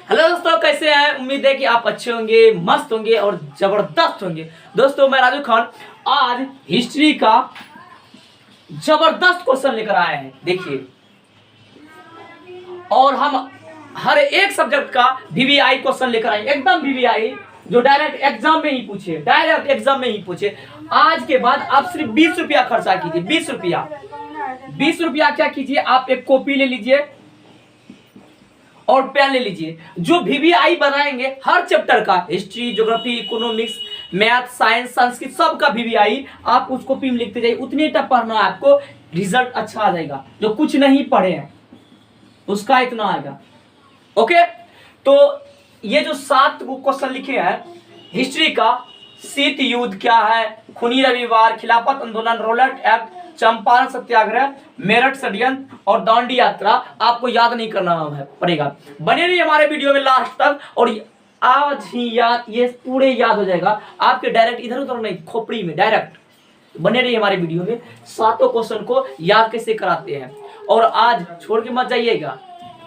Hello दोस्तों, कैसे हैं? उम्मीद है कि आप अच्छे होंगे, मस्त होंगे और जबरदस्त होंगे। दोस्तों, मैं राजू खान आज हिस्ट्री का जबरदस्त क्वेश्चन लेकर आए हैं। देखिए, और हम हर एक सब्जेक्ट का वीवीआई क्वेश्चन लेकर आए, एकदम वीवीआई जो डायरेक्ट एग्जाम में ही पूछे, डायरेक्ट एग्जाम में ही पूछे। आज के बाद आप सिर्फ 20 रुपया खर्चा कीजिए। 20 रुपया, 20 रुपया क्या कीजिए, आप एक कॉपी ले लीजिए और पेन ले लीजिए। जो वीवीआई बनाएंगे हर चैप्टर का, history, geography, economics, math, science, Sanskrit, सब का वीवीआई आप उस कॉपी में लिखते जाइए। उतनी टफ पढ़ना है आपको, रिजल्ट अच्छा आ जाएगा। जो कुछ नहीं पढ़े हैं उसका इतना आएगा। ओके, तो ये जो 7 क्वेश्चन लिखे हैं हिस्ट्री का, शीत युद्ध क्या है, खूनी रविवार, खिलाफत आंदोलन, रोलट एक्ट, चंपारण सत्याग्रह, मेरठ षड्यंत्र और दांडी यात्रा आपको याद नहीं करना है पड़ेगा। बने रहिए हमारे वीडियो में लास्ट तक, और आज ही याद, ये पूरे याद हो जाएगा आपके, डायरेक्ट इधर उधर नहीं, खोपड़ी में डायरेक्ट। बने रहिए हमारे वीडियो में, 7 क्वेश्चन को याद कैसे कराते हैं। और आज छोड़ के मत जाइएगा,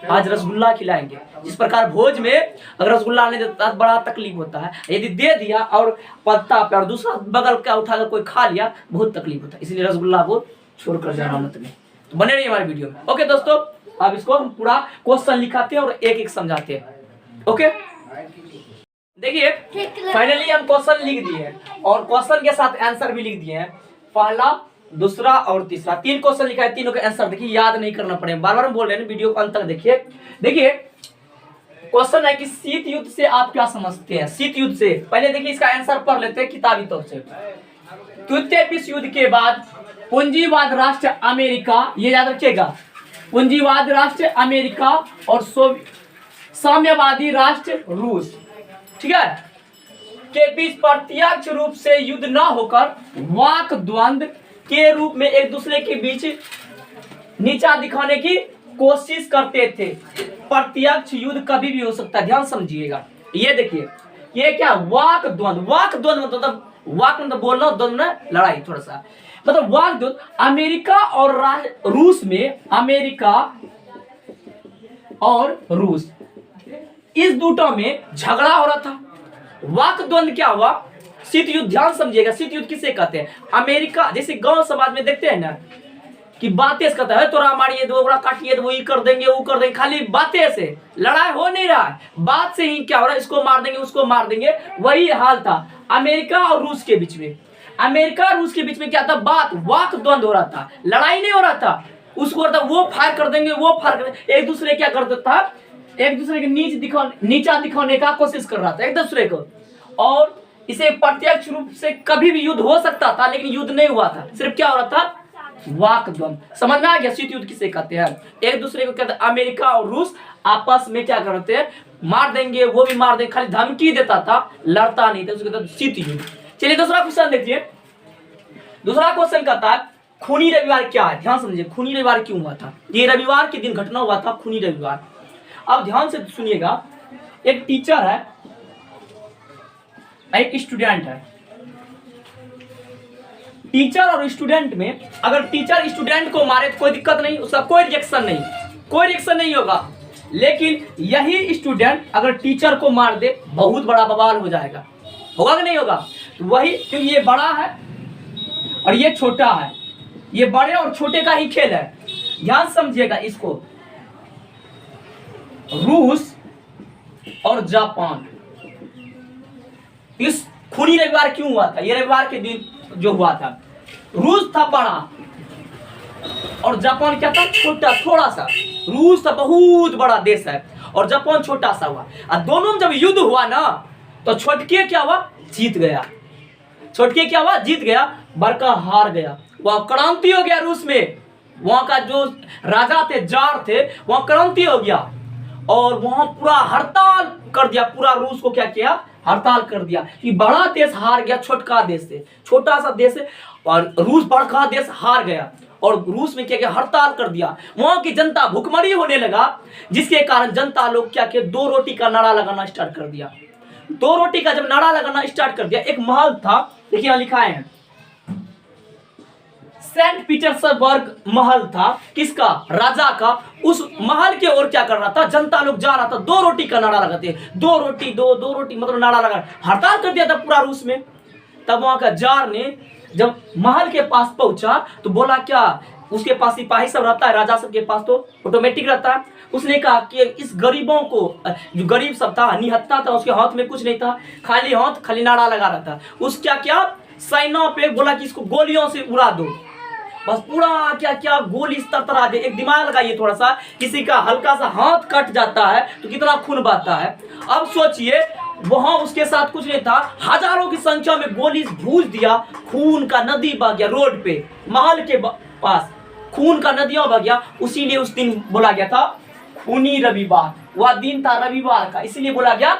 आज रसगुल्ला खिलाएंगे। जिस प्रकार भोज में अगर रसगुल्ला नहीं देता बड़ा तकलीफ होता है, यदि दे दिया और पत्ता पे और दूसरा बगल का उठाकर कोई खा लिया, बहुत तकलीफ होता है। इसलिए रसगुल्ला को छोड़कर जाना मत में। तो बने रहिए हमारे वीडियो में। ओके दोस्तों, अब इसको हम पूरा क्वेश्चन लिखाते हैं और एक एक समझाते हैं। ओके, देखिए, फाइनली हम क्वेश्चन लिख दिए हैं और क्वेश्चन के साथ आंसर भी लिख दिए हैं। पहला, दूसरा और तीसरा, 3 क्वेश्चन लिखा है, तीनों के आंसर देखिए, याद नहीं करना पड़ेगा। बार बार हम बोल रहे हैं, वीडियो को अंत तक देखिए। देखिए, क्वेश्चन है कि शीत युद्ध से आप क्या समझते हैं। शीत युद्ध से पहले देखिए इसका आंसर पढ़ लेते हैं किताबी तौर से। तृतीय विश्व युद्ध के बाद पूंजीवाद राष्ट्र अमेरिका, ये याद रखिएगा, पूंजीवाद राष्ट्र अमेरिका और साम्यवादी राष्ट्र रूस, ठीक है, के बीच प्रत्यक्ष रूप से युद्ध न होकर वाक द्वंद्व के रूप में एक दूसरे के बीच नीचा दिखाने की कोशिश करते थे। प्रत्यक्ष युद्ध कभी भी हो सकता है, ध्यान समझिएगा। ये देखिए, ये क्या, वाक द्वंद्व। वाक द्वंद्व मतलब, वाक मतलब बोलना, द्वंद्व में लड़ाई, थोड़ा सा मतलब वाक द्वंद्व। अमेरिका और रूस में, अमेरिका और रूस, इस दूटों में झगड़ा हो रहा था। वाक द्वंद्व क्या हुआ, शीत युद्ध। ध्यान समझिएगा, शीत युद्ध किसे कहते हैं। अमेरिका, जैसे गांव समाज में देखते हैं ना कि बातें कहता है, तोरा मारिए दो, काटिए दो, ये कर देंगे, वो कर देंगे, खाली बातें से, लड़ाई हो नहीं रहा है, बात से ही क्या हो रहा है, इसको मार देंगे, उसको मार देंगे। वही हाल था अमेरिका और रूस के बीच में। अमेरिका और रूस के बीच में क्या था, बात, वाक द्वंद्व हो रहा था, लड़ाई नहीं हो रहा था। उसको वो फायर कर देंगे, वो फायर कर देंगे, एक दूसरे क्या कर देता था, एक दूसरे के नीचा दिखाने का कोशिश कर रहा था एक दूसरे को। और इसे प्रत्यक्ष रूप से कभी भी युद्ध हो सकता था, लेकिन युद्ध नहीं हुआ था, सिर्फ क्या हो रहा था, वाक द्वंद्व। समझ में आ गया शीत युद्ध किसे कहते हैं। एक दूसरे को कहते हैं, अमेरिका और रूस आपस में क्या करते हैं, मार देंगे, वो भी मार देंगे, खाली धमकी देता था, लड़ता नहीं था, उसको कहते हैं शीत युद्ध। चलिए दूसरा क्वेश्चन देखिए। दूसरा क्वेश्चन कहता है, खूनी रविवार क्या है। ध्यान समझिए, खूनी रविवार क्यों हुआ था। ये रविवार के दिन घटना हुआ था, खूनी रविवार। अब ध्यान से सुनिएगा, एक टीचर है, एक स्टूडेंट है। टीचर और स्टूडेंट में अगर टीचर स्टूडेंट को मारे तो कोई दिक्कत नहीं, उसका कोई रिएक्शन नहीं, कोई रिएक्शन नहीं होगा। लेकिन यही स्टूडेंट अगर टीचर को मार दे, बहुत बड़ा बवाल हो जाएगा। होगा कि नहीं होगा। तो वही, क्योंकि ये बड़ा है और ये छोटा है, ये बड़े और छोटे का ही खेल है। ध्यान समझिएगा इसको। रूस और जापान, इस खूनी रविवार क्यों हुआ था। ये रविवार के दिन जो हुआ था, रूस था बड़ा और जापान क्या था, छोटा, थोड़ा सा। रूस था बहुत बड़ा देश है और जापान छोटा सा हुआ। और दोनों में जब युद्ध हुआ ना, तो छोटके क्या हुआ, जीत गया। छोटके क्या हुआ, जीत गया, बड़का हार गया। वहां क्रांति हो गया रूस में, वहां का जो राजा थे, जार थे, वहां क्रांति हो गया और वहां पूरा हड़ताल कर दिया। पूरा रूस को क्या किया, हड़ताल कर दिया कि बड़ा देश हार गया छोटका देश से। छोटा सा देश है और रूस बड़ा देश हार गया। और रूस में क्या किया, हड़ताल कर दिया। वहां की जनता भूखमरी होने लगा, जिसके कारण जनता लोग क्या किया, 2 रोटी का नारा लगाना स्टार्ट कर दिया। 2 रोटी का जब नारा लगाना स्टार्ट कर दिया, एक महल था, देखिए लिखा है, सेंट पीटर्सबर्ग महल था किसका, राजा का। उस महल के ओर क्या कर रहा था, जनता लोग जा रहा था, 2 रोटी का नारा लगाते, 2 रोटी, 2 रोटी मतलब नारा लगा, हड़ताल कर दिया था पूरा रूस में। तब वहां का जार ने जब महल के पास पहुंचा तो बोला क्या, उसके पास सिपाही सब रहता है, राजा सब के पास तो ऑटोमेटिक रहता है। उसने कहा कि इस गरीबों को, जो गरीब सब था, निहत्था था, उसके हाथ में कुछ नहीं था, खाली हाथ, खाली नारा लगा रहा था। उस क्या सैना पे बोला कि इसको गोलियों से उड़ा दो, बस पूरा क्या गोली इस तरह दे। एक दिमाग लगाइए थोड़ा सा, किसी का हल्का सा हाथ कट जाता है तो कितना खून बहता है। अब सोचिए वहां उसके साथ कुछ नहीं था, हजारों की संख्या में गोली भूज दिया, खून का नदी बह गया रोड पे, महल के पास खून का नदियां बह गया। उसीलिए उस दिन बोला गया था खूनी रविवार, वह दिन था रविवार का, इसीलिए बोला गया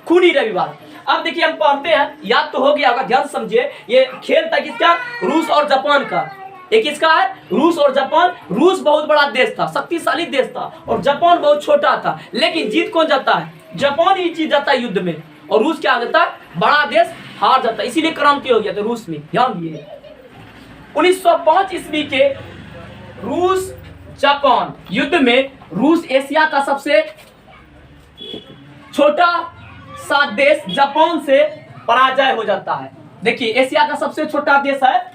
खूनी रविवार। अब देखिए हम पढ़ते हैं, याद तो हो गया होगा, ध्यान समझिए। ये खेल था किसका, रूस और जापान का। एक किसका है, रूस और जापान। रूस बहुत बड़ा देश था, शक्तिशाली देश था, और जापान बहुत छोटा था। लेकिन जीत कौन जाता है, जापान ही जीत जाता है युद्ध में, और रूस क्या जाता है, बड़ा देश हार जाता है। इसीलिए क्रांति हो गया था रूस में। ध्यान दिए 1905 ईस्वी के रूस जापान युद्ध में रूस एशिया का सबसे छोटा सा देश जापान से पराजय हो जाता है। देखिए एशिया का सबसे छोटा देश है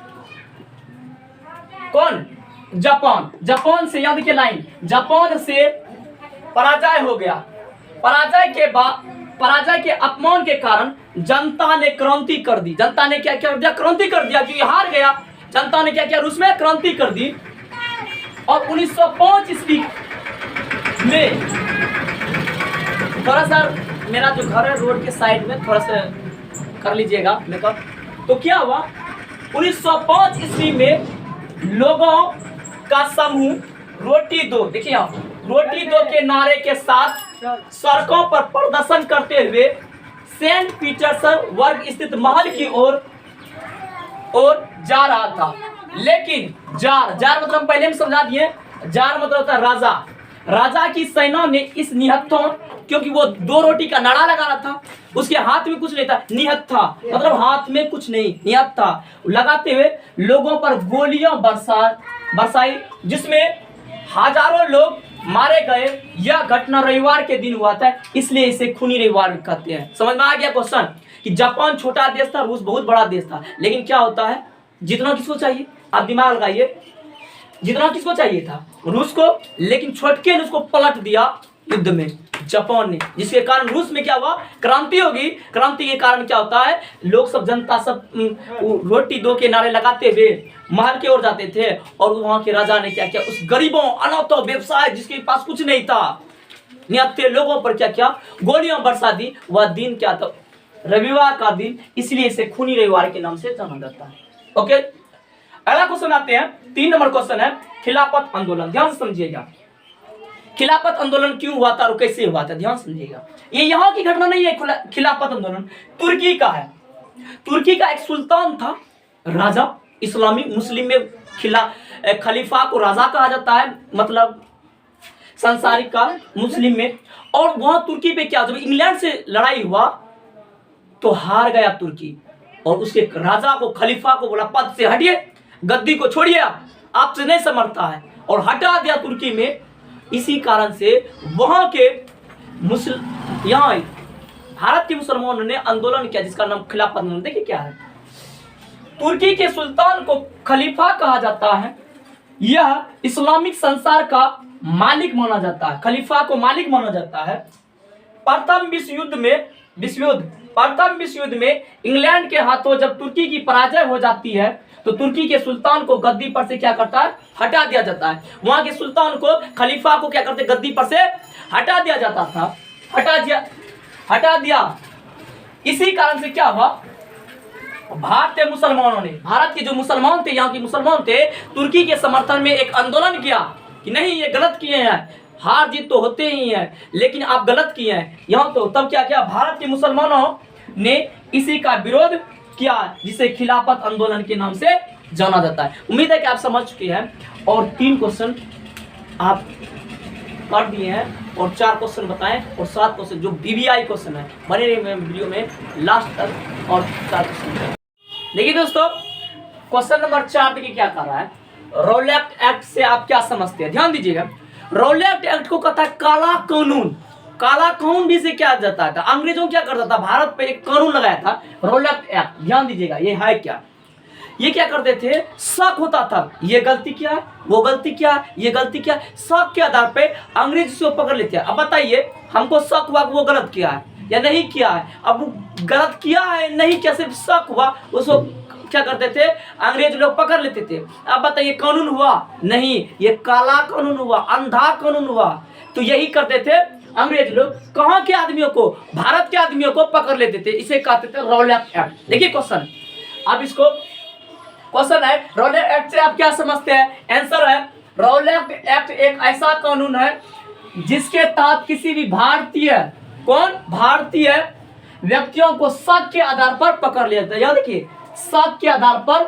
कौन, जापान। जापान से, याद देखिए लाइन, जापान से पराजय हो गया। पराजय के बाद, पराजय के अपमान के कारण जनता ने क्रांति कर दी। जनता ने क्या कर दिया, क्रांति कर दिया, क्योंकि हार गया। जनता ने क्या किया, रूस में क्रांति कर दी। और 1905 ईस्वी में, थोड़ा सा मेरा जो घर है रोड के साइड में, थोड़ा सा कर लीजिएगा मेकअप। तो क्या हुआ, 1905 ईस्वी में लोगों का समूह रोटी दो, देखिए रोटी दो के नारे के साथ सड़कों पर प्रदर्शन करते हुए सेंट पीटर्सबर्ग स्थित महल की ओर जा रहा था। लेकिन जार मतलब पहले हम समझा दिए, जार मतलब होता है राजा। राजा की सेना ने इस निहत्थों, क्योंकि वो 2 रोटी का नारा लगा रहा था, उसके हाथ में कुछ नहीं था, निहत्था मतलब हाथ में कुछ नहीं, निहत्था लगाते हुए लोगों पर गोलियां बरसाई, जिसमें हजारों लोग मारे गए। यह घटना रविवार के दिन हुआ था, इसलिए इसे खूनी रविवार कहते हैं। समझ में आ गया क्वेश्चन, कि जापान छोटा देश था, रूस बहुत बड़ा देश था। लेकिन क्या होता है, जितना किसको चाहिए, आप दिमाग लगाइए, जितना किसको चाहिए था, रूस को, लेकिन छोटके ने उसको पलट दिया युद्ध में, जापान ने, जिसके कारण रूस में क्या हुआ, क्रांति होगी। क्रांति के कारण क्या होता है, लोग सब, जनता सब रोटी दो के नारे लगाते हुए महल की ओर जाते थे। और वहां के राजा ने क्या किया, उस गरीबों, अनाथों, व्यवसाय जिसके पास कुछ नहीं था, निहत्थे लोगों पर क्या किया, गोलियां बरसा दी। वह दिन क्या था, रविवार का दिन, इसलिए इसे खूनी रविवार के नाम से जाना जाता है। ओके, अगला क्वेश्चन आते हैं, 3 नंबर क्वेश्चन है खिलाफत आंदोलन। ध्यान समझिएगा, खिलाफत आंदोलन क्यों हुआ था और कैसे हुआ था, ध्यान समझिएगा। ये यहाँ की घटना नहीं है, खिलाफत आंदोलन तुर्की का है। तुर्की का एक सुल्तान था, राजा, इस्लामी मुस्लिम में खलीफा को राजा कहा जाता है, मतलब सांसारिक का मुस्लिम में। और वहां तुर्की पे क्या, जब इंग्लैंड से लड़ाई हुआ तो हार गया तुर्की, और उसके राजा को, खलीफा को बोला पद से हटिए, गद्दी को छोड़िए, आपसे नहीं समझता है, और हटा दिया तुर्की में। इसी कारण से वहां के यहाँ भारत के मुसलमानों ने आंदोलन किया, जिसका नाम खिलाफत आंदोलन। देखिए क्या है, तुर्की के सुल्तान को खलीफा कहा जाता है, यह इस्लामिक संसार का मालिक माना जाता है, खलीफा को मालिक माना जाता है। प्रथम विश्व युद्ध में इंग्लैंड के हाथों जब तुर्की की पराजय हो जाती है, तो तुर्की के सुल्तान को गद्दी पर से क्या करता है, हटा दिया जाता है। वहां के सुल्तान को, खलीफा को क्या करते, गद्दी पर से हटा दिया जाता था, हटा दिया। इसी कारण से क्या हुआ, भारतीय मुसलमानों ने, भारत के जो मुसलमान थे, यहाँ के मुसलमान थे, तुर्की के समर्थन में एक आंदोलन किया कि नहीं, ये गलत किए हैं, हार जीत तो होते ही हैं, लेकिन आप गलत किए हैं यहाँ। तो तब क्या किया, भारत के मुसलमानों ने इसी का विरोध किया, जिसे खिलाफत आंदोलन के नाम से जाना जाता है। उम्मीद है कि आप समझ चुके हैं। और 3 क्वेश्चन आप कर दिए हैं, और 4 क्वेश्चन बताएं, और 7 क्वेश्चन जो BBI क्वेश्चन है, बने रहिए वीडियो में लास्ट तक। और 4 क्वेश्चन देखिए दोस्तों, क्वेश्चन नंबर 4 देखिए क्या कर रहा है। रॉलेट एक्ट से आप क्या समझते हैं? ध्यान दीजिएगा, रॉलेट एक्ट को कहता है काला कानून। काला कानून भी से क्या जाता था, अंग्रेजों क्या करता था, भारत पे एक कानून लगाया था रॉलेट एक्ट। ध्यान दीजिएगा, ये है क्या, ये क्या करते थे, शक होता था, ये गलती क्या है, वो गलती क्या है, ये गलती क्या है, शक के आधार पे अंग्रेज उसको पकड़ लेते हैं। अब बताइए हमको शक हुआ कि वो गलत किया है या नहीं किया है, अब वो गलत किया है नहीं क्या, सिर्फ शक हुआ, उसको क्या करते थे, अंग्रेज लोग पकड़ लेते थे। अब बताइए कानून हुआ नहीं, ये काला कानून हुआ, अंधा कानून हुआ। तो यही करते थे अंग्रेज लोग, कहाँ के आदमियों को, भारत के आदमियों को पकड़ लेते थे, इसे कहते थे रॉलेट एक्ट। देखिए क्वेश्चन, अब इसको क्वेश्चन है रॉलेट एक्ट से आप क्या समझते हैं? आंसर है रॉलेट एक्ट एक ऐसा कानून है जिसके तहत किसी भी भारतीय, कौन, भारतीय व्यक्तियों को शक के आधार पर पकड़ लिया जाता है। याद रखिए, शक के आधार पर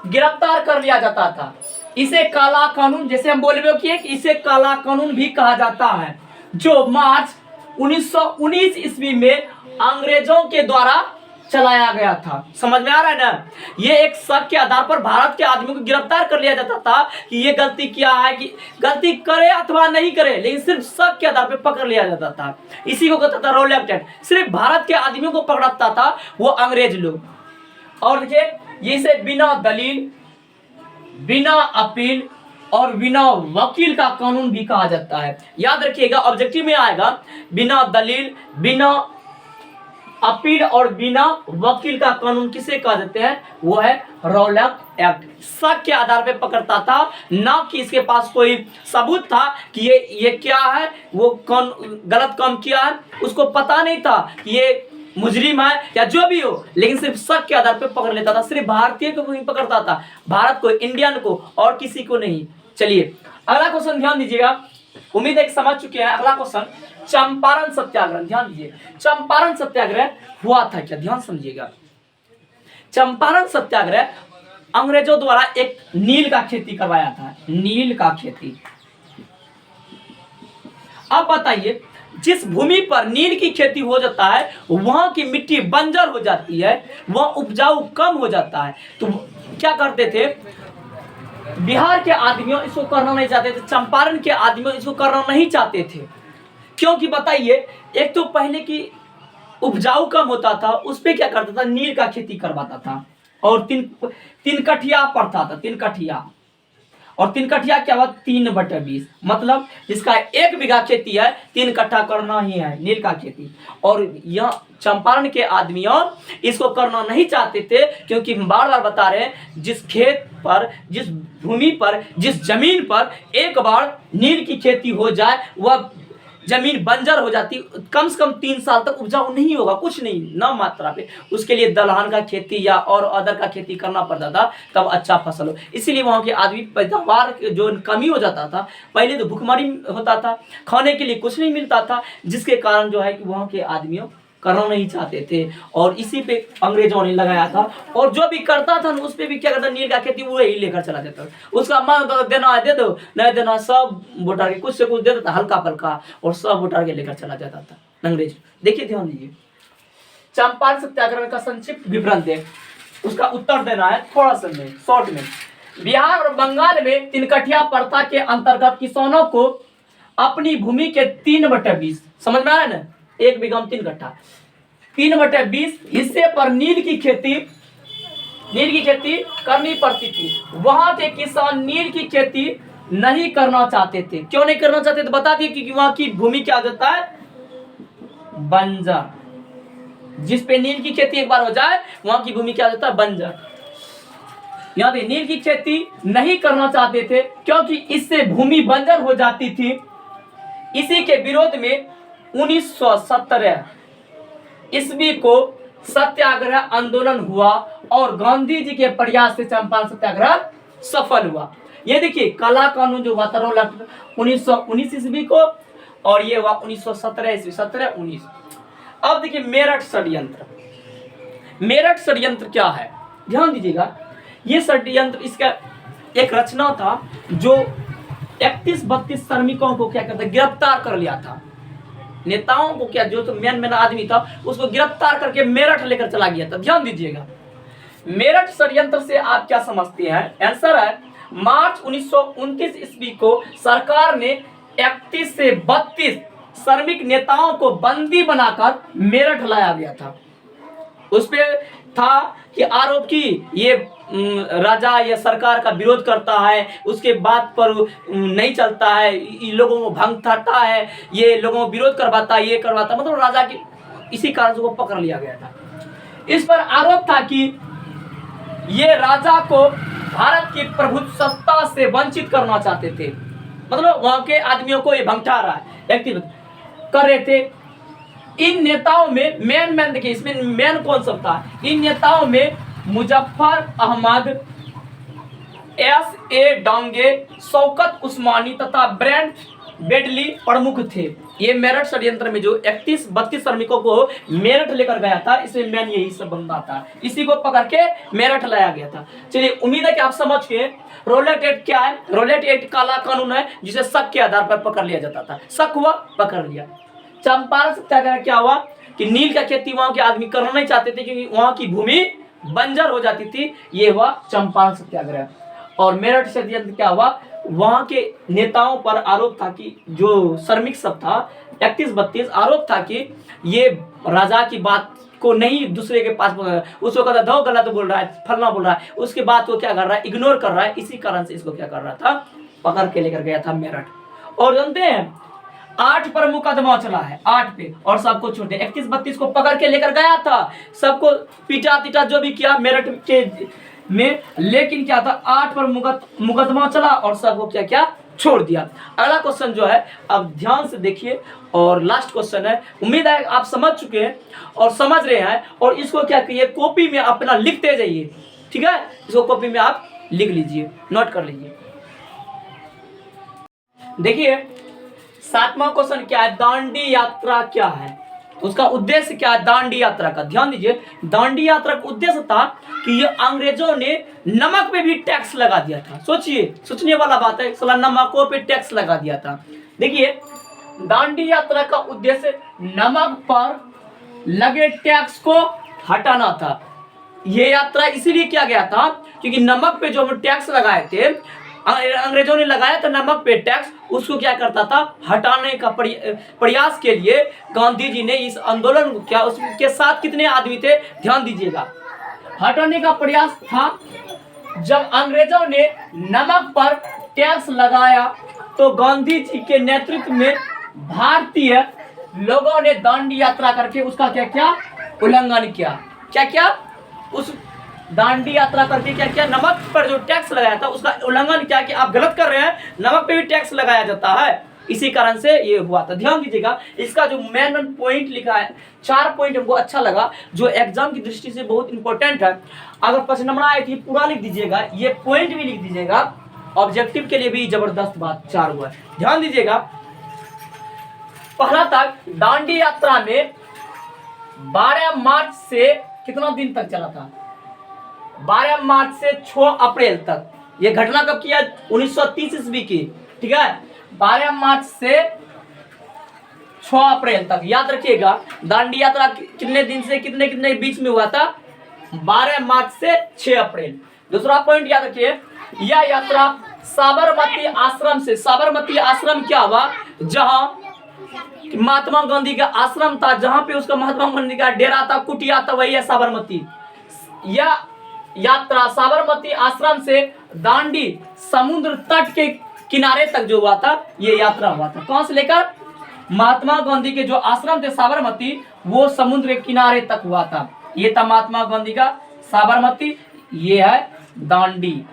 गिरफ्तार कर लिया जाता था। इसे काला कानून, जैसे हम बोले कि इसे काला कानून भी कहा जाता है, जो मार्च 1919 ईस्वी में अंग्रेजों के द्वारा चलाया गया था। समझ में आ रहा है ना? ये एक शक के आधार पर भारत के आदमियों को गिरफ्तार कर लिया जाता था कि ये गलती किया है, कि गलती करे अथवा नहीं करे, लेकिन सिर्फ शक के आधार पर पकड़ लिया जाता था। इसी को कहता था रॉलेट एक्ट। सिर्फ भारत के आदमियों को पकड़ता था वो अंग्रेज लोग। और देखिए, इसे बिना दलील, बिना अपील और बिना वकील का कानून भी कहा जाता है। याद रखिएगा, ऑब्जेक्टिव में आएगा, बिना दलील, बिना अपील और बिना वकील का कानून किसे कहा जाते हैं? वो है रॉलेट एक्ट। शक के आधार पे पकड़ता था, ना कि इसके पास कोई सबूत था कि ये क्या है, वो कौन गलत काम किया है, उसको पता नहीं था कि ये मुजरिम है या जो भी हो, लेकिन सिर्फ शक के आधार पे पकड़ लेता था। सिर्फ भारतीय को नहीं पकड़ता था, भारत को, इंडियन को, और किसी को नहीं। चलिए अगला क्वेश्चन ध्यान दीजिएगा, उम्मीद है कि समझ चुके हैं। अगला क्वेश्चन, चंपारण सत्याग्रह। ध्यान दीजिए, चंपारण सत्याग्रह हुआ था क्या? ध्यान समझिएगा, चंपारण सत्याग्रह अंग्रेजों द्वारा एक नील का खेती करवाया था, नील का खेती। अब बताइए, जिस भूमि पर नील की खेती हो जाता है वहां की मिट्टी बंजर हो जाती है, वह उपजाऊ कम हो जाता है। तो क्या करते थे, बिहार के आदमियों इसको करना नहीं चाहते थे, चंपारण के आदमियों इसको करना नहीं चाहते थे। क्योंकि बताइए, एक तो पहले की उपजाऊ कम होता था, उस पे क्या करता था, नील का खेती करवाता था, और तीन कठिया पड़ता था, तीन कठिया, और 3 कठिया क्या हुआ, 3/20, मतलब जिसका 1 बीघा खेती है 3 कट्ठा करना ही है नील का खेती। और यह चंपारण के आदमियों इसको करना नहीं चाहते थे, क्योंकि बार बार बता रहे हैं, जिस खेत पर, जिस भूमि पर, जिस जमीन पर एक बार नील की खेती हो जाए वह जमीन बंजर हो जाती, कम से कम 3 साल तक उपजाऊ नहीं होगा, कुछ नहीं, न मात्रा पे। उसके लिए दलहन का खेती या और अदर का खेती करना पड़ता था, तब अच्छा फसल हो। इसीलिए वहाँ के आदमी पैदावार जो कमी हो जाता था, पहले तो भूखमरी होता था, खाने के लिए कुछ नहीं मिलता था, जिसके कारण जो है कि वहाँ के आदमियों करना नहीं चाहते थे, और इसी पे अंग्रेजों ने लगाया था। और जो भी करता था उस पर भी क्या करता, नील का खेती वो ही लेकर चला जाता, उसका मन देना है दे दो, नहीं देना सब बुटार के, कुछ से कुछ दे देता हल्का फल्का, और सब बुटार के लेकर चला जाता था अंग्रेज। देखिए ध्यान दीजिए, चंपारण सत्याग्रह का संक्षिप्त विवरण दे, उसका उत्तर देना है थोड़ा सा में, शॉर्ट में। बिहार और बंगाल में 3 कठिया प्रथा के अंतर्गत किसानों को अपनी भूमि के 3/20, समझ में आ रहा है ना, 1 बीघा में 3 कट्ठा, 3/20 हिस्से पर नील की खेती करनी पड़ती थी। वहां के किसान नील की खेती नहीं करना चाहते थे। क्यों नहीं करना चाहते थे बता दिए, क्योंकि वहां की भूमि क्या जाता है, बंजर। जिस पे नील की खेती एक बार हो जाए वहां की भूमि क्या जाता है, बंजर। यहाँ पे नील की खेती नहीं करना चाहते थे क्योंकि इससे भूमि बंजर हो जाती थी। इसी के विरोध में 1917 ईस्वी को सत्याग्रह आंदोलन हुआ और गांधी जी के प्रयास से चंपारण सत्याग्रह सफल हुआ। ये देखिए, काला कानून जो हुआ था 1919 ईस्वी को, और ये हुआ 1917 ईस्वी, 17-19। अब देखिए मेरठ षड्यंत्र। मेरठ षड्यंत्र क्या है, ध्यान दीजिएगा। ये षड्यंत्र, इसका एक रचना था जो 31-32 श्रमिकों को क्या करता, गिरफ्तार कर लिया था। नेताओं को क्या, जो तो मेन आदमी था उसको गिरफ्तार करके मेरठ लेकर चला गया था। ध्यान दीजिएगा, मेरठ षड्यंत्र से आप क्या समझते हैं? आंसर है मार्च 1929 ईस्वी को सरकार ने 31 से 32 श्रमिक नेताओं को बंदी बनाकर मेरठ लाया गया था। उस पे था कि आरोप की ये राजा या सरकार का विरोध करता है, उसके बात पर नहीं चलता है, लोगों को भंगता है, ये लोगों को विरोध करवाता है, ये करवाता, मतलब राजा की इसी कारण से वो पकड़ लिया गया था। इस पर आरोप था कि ये राजा को भारत की प्रभुसत्ता से वंचित करना चाहते थे, मतलब वहां के आदमियों को ये भंगटा रहा है, कर रहे थे। इन नेताओं में मेन देखिए, इसमें मेन कौन सब था? इन नेताओं में मुजफ्फर अहमद, S.A. डांगे, शौकत उस्मानी तथा ब्रैंड बेडली प्रमुख थे। ये मेरठ षड्यंत्र में जो 31-32 श्रमिकों को मेरठ लेकर गया था, इसमें मेन यही सब बंदा था, इसी को पकड़ के मेरठ लाया गया था। चलिए, उम्मीद है कि आप समझ के। रोलेट एक्ट क्या है? रोलेट एक्ट काला कानून है जिसे शक के आधार पर पकड़ लिया जाता था। शक हुआ, पकड़ लिया। चंपारण सत्याग्रह क्या हुआ कि नील का खेती वहां के आदमी करना नहीं चाहते थे क्योंकि वहां की भूमि बंजर हो जाती थी, ये हुआ चंपारण सत्याग्रह। और मेरठ षड्यंत्र क्या हुआ? वहां के नेताओं पर आरोप था कि जो श्रमिक सब था 31-32, आरोप था कि ये राजा की बात को नहीं दूसरे के पास, उसको कहता दो गलत बोल रहा है, फलना बोल रहा है, उसके बात को क्या कर रहा है, इग्नोर कर रहा है। इसी कारण से इसको क्या कर रहा था, पकड़ के लेकर गया था मेरठ। और जानते हैं 8 पर मुकदमा चला है, 8 पे, और सबको छोटे 31-32 को पकड़ के लेकर गया था, सबको पीटा तीटा जो भी किया मेरठ के में, लेकिन क्या था 8 पर मुकदमा चला और सबको क्या क्या छोड़ दिया। अगला क्वेश्चन जो है, अब ध्यान से देखिए, और लास्ट क्वेश्चन है। उम्मीद है आप समझ चुके हैं और समझ रहे हैं, और इसको क्या करिए, कॉपी में अपना लिखते जाइए, ठीक है? इसको कॉपी में आप लिख लीजिए, नोट कर लीजिए। देखिए 7वां क्वेश्चन क्या है, दांडी यात्रा क्या है, उसका उद्देश्य क्या है दांडी यात्रा का? ध्यान दीजिए, दांडी यात्रा का उद्देश्य था कि ये अंग्रेजों ने नमक पे भी टैक्स लगा दिया था। सोचिए, सोचने वाला बात है, साला नमकों पे टैक्स लगा दिया था। देखिए, दांडी यात्रा का उद्देश्य नमक पर लगे टैक्स को हटाना था। ये यात्रा इसीलिए किया गया था क्योंकि नमक पे जो टैक्स लगाए थे, अंग्रेजों ने लगाया था नमक पे टैक्स, उसको क्या करता था, हटाने का प्रयास के लिए गांधी जी ने इस आंदोलन को क्या, उसके साथ कितने आदमी थे, ध्यान दीजिएगा। हटाने का प्रयास था। जब अंग्रेजों ने नमक पर टैक्स लगाया तो गांधी जी के नेतृत्व में भारतीय लोगों ने दांडी यात्रा करके उसका क्या क्या उल्लंघन किया। क्या क्या? उस दांडी यात्रा करके क्या क्या, नमक पर जो टैक्स लगाया था उसका उल्लंघन किया कि आप गलत कर रहे हैं, नमक पे भी टैक्स लगाया जाता है। इसी कारण से ये हुआ था। ध्यान दीजिएगा, इसका जो मेन पॉइंट लिखा है, 4 पॉइंट हमको अच्छा लगा, जो एग्जाम की दृष्टि से बहुत इंपॉर्टेंट है। अगर प्रश्न नंबर आए थे पूरा लिख दीजिएगा, ये पॉइंट भी लिख दीजिएगा, ऑब्जेक्टिव के लिए भी जबरदस्त बात 4 हुआ है। ध्यान दीजिएगा, पहला तक दांडी यात्रा में 12 मार्च से कितना दिन तक चला था? 12 मार्च से 6 अप्रैल तक। ये घटना कब किया? 1930 ईस्वी की, ठीक है? 12 मार्च से 6 अप्रैल तक। याद रखिएगा, दांडी यात्रा कितने दिन से कितने कितने बीच में हुआ था? 12 मार्च से 6 अप्रैल। दूसरा पॉइंट याद रखिए, यह यात्रा साबरमती आश्रम से, साबरमती आश्रम क्या हुआ? जहां महात्मा गांधी का आश्रम था, जहां पे उसका महात्मा गांधी का डेरा था, कुटिया था, वही है साबरमती। यह यात्रा साबरमती आश्रम से दांडी समुद्र तट के किनारे तक जो हुआ था, ये यात्रा हुआ था। कहां से लेकर? महात्मा गांधी के जो आश्रम थे साबरमती, वो समुद्र के किनारे तक हुआ था। ये था महात्मा गांधी का साबरमती, ये है दांडी,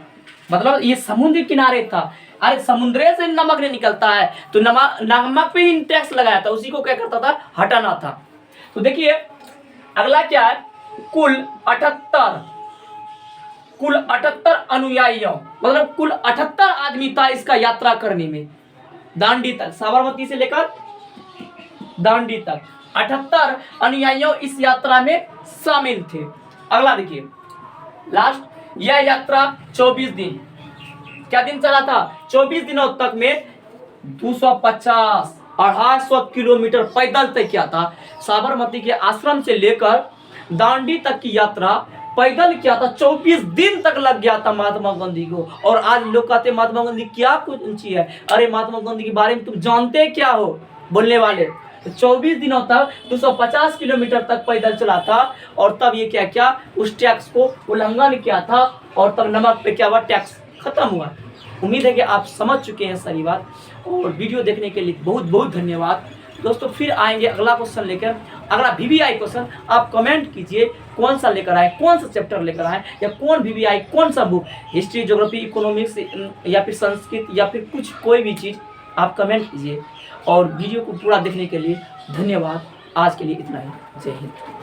मतलब ये समुद्र किनारे था। अरे समुद्र से नमक नहीं निकलता है, तो नमक पे ही टैक्स लगाया था, उसी को क्या करता था, हटाना था। तो देखिए अगला क्या है, कुल 78 अनुयायियों, मतलब कुल 78 आदमी था इसका यात्रा करने में, दांडी तक, साबरमती से लेकर दांडी तक 78 अनुयायियों इस यात्रा में शामिल थे। अगला देखिए लास्ट, यह यात्रा 24 दिन, क्या दिन चला था? 24 दिनों तक में 250 किलोमीटर पैदल तय किया था। साबरमती के आश्रम से लेकर दांडी तक की यात्रा पैदल किया था, 24 दिन तक लग गया था महात्मा गांधी को। और आज लोग कहते हैं महात्मा गांधी क्या कुछ ऊंची है। अरे महात्मा गांधी के बारे में तुम जानते क्या हो बोलने वाले। तो 24 दिनों तक 250 किलोमीटर तक पैदल चला था और तब ये क्या क्या उस टैक्स को उल्लंघन किया था और तब नमक पे क्या हुआ, टैक्स खत्म हुआ। उम्मीद है कि आप समझ चुके हैं सारी बात। और वीडियो देखने के लिए बहुत बहुत धन्यवाद दोस्तों। फिर आएंगे अगला क्वेश्चन लेकर, अगला VVI क्वेश्चन। आप कमेंट कीजिए कौन सा लेकर आए, कौन सा चैप्टर लेकर आए, या कौन VVI कौन सा बुक, हिस्ट्री, ज्योग्राफी, इकोनॉमिक्स या फिर संस्कृत या फिर कुछ कोई भी चीज़ आप कमेंट कीजिए। और वीडियो को पूरा देखने के लिए धन्यवाद। आज के लिए इतना ही। जय हिंद।